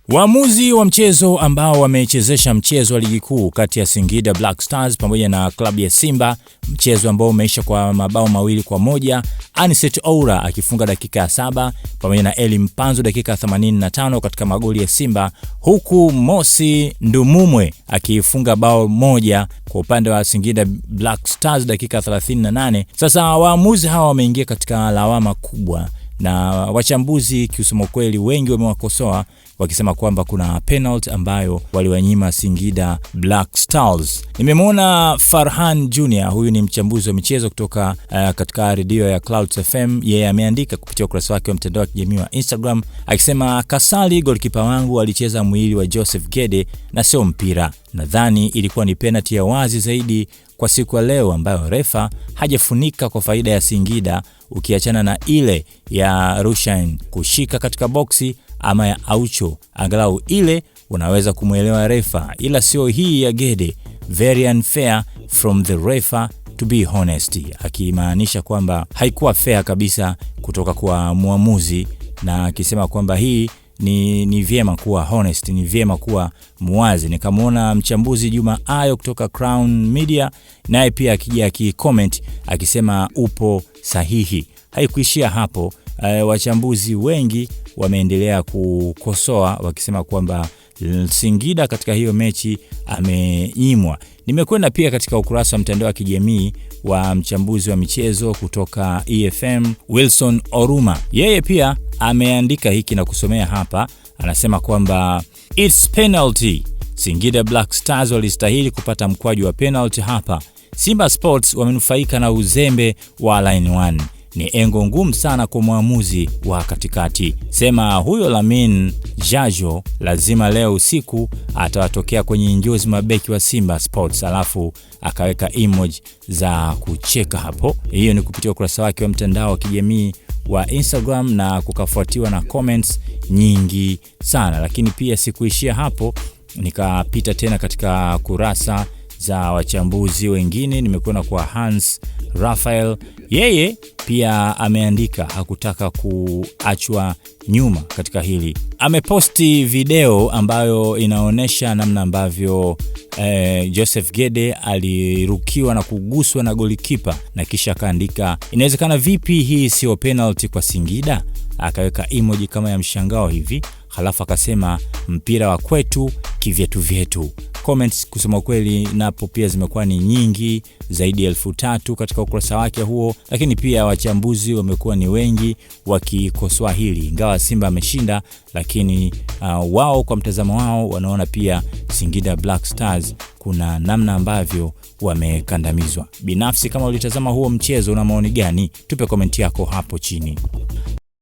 Waamuzi wa mchezo ambao wamechezesha mchezo wa ligi kuu kati ya Singida Black Stars pamoja na klabu ya Simba, mchezo ambao umeisha kwa mabao 2-1, Aniset Oura akifunga dakika ya 7 pamoja na Eli Mpanzu dakika 85 katika magoli ya Simba, huku Mosi Ndumumwe akifunga bao moja kwa upande wa Singida Black Stars dakika 38. Sasa waamuzi hawa wameingia katika lawama kubwa, na wachambuzi kiusema kweli wengi wamewakosoa wakisema kwamba kuna penalty ambayo waliwanyima Singida Black Stars. Nimemwona Farhan Junior, huyu ni mchambuzi wa michezo kutoka katika redio ya Clouds FM. Yeye ameandika kupitia ukurasa wake wa mtandao wa kijamii wa Instagram akisema, Kasali goalkeeper wangu alicheza mwili wa Joseph Gede na sio mpira. Nadhani ilikuwa ni penalty ya wazi zaidi kwa siku ya leo ambayo refa hajafunika kwa faida ya Singida, ukiachana na ile ya Rushain kushika katika boksi ama ya Aucho, angalau ile unaweza kumuelewa refa, ila sio hii ya Gede. Very unfair from the refa to be honest, akimaanisha kwamba haikuwa fair kabisa kutoka kwa muamuzi, na akisema kwamba hii ni vyema kuwa honest, ni vyema kuwa muwazi. Nikamwona mchambuzi Juma Ayo kutoka Crown Media, naye pia akija aki-comment akisema upo sahihi. Haikuishia hapo, wachambuzi wengi wameendelea kukosoa wakisema kwamba Singida katika hiyo mechi amenyimwa. Nimekwenda pia katika ukurasa wa mtandao wa kijamii wa mchambuzi wa michezo kutoka EFM Wilson Oruma. Yeye pia ameandika hiki na kusomea hapa, anasema kwamba it's penalty. Singida Black Stars walistahili kupata mkwaju wa penalty hapa. Simba Sports wamenufaika na uzembe wa line 1. Ni engo ngumu sana kwa muamuzi wa katikati. Sema huyo Lamin Jajo lazima leo usiku atawatokea kwenye njozi mabeki wa Simba Sports, alafu akaweka emoji za kucheka hapo. Hiyo ni kupitia ukurasa wake wa mtandao wa kijamii wa Instagram na kukafuatiwa na comments nyingi sana. Lakini pia sikuishia hapo, nikapita tena katika kurasa za wachambuzi wengine. Nimekuona kwa Hans Raphael, yeye pia ameandika hakutaka kuachwa nyuma katika hili. Ameposti video ambayo inaonesha namna ambavyo Joseph Gede alirukiwa na kuguswa na golikipa, na kisha akaandika, inawezekana vipi hii sio penalty kwa Singida? Akaweka emoji kama ya mshangao hivi, halafu akasema mpira wa kwetu kivyetu vyetu. Comments kusema kweli napo pia zimekuwa ni nyingi, zaidi ya 3,000 katika ukurasa wake huo, lakini pia wachambuzi wamekuwa ni wengi wakikosoa hili. Ingawa Simba ameshinda, lakini wao kwa mtazamo wao wanaona pia Singida Black Stars kuna namna ambavyo wamekandamizwa. Binafsi kama ulitazama huo mchezo, una maoni gani? Tupe komenti yako hapo chini.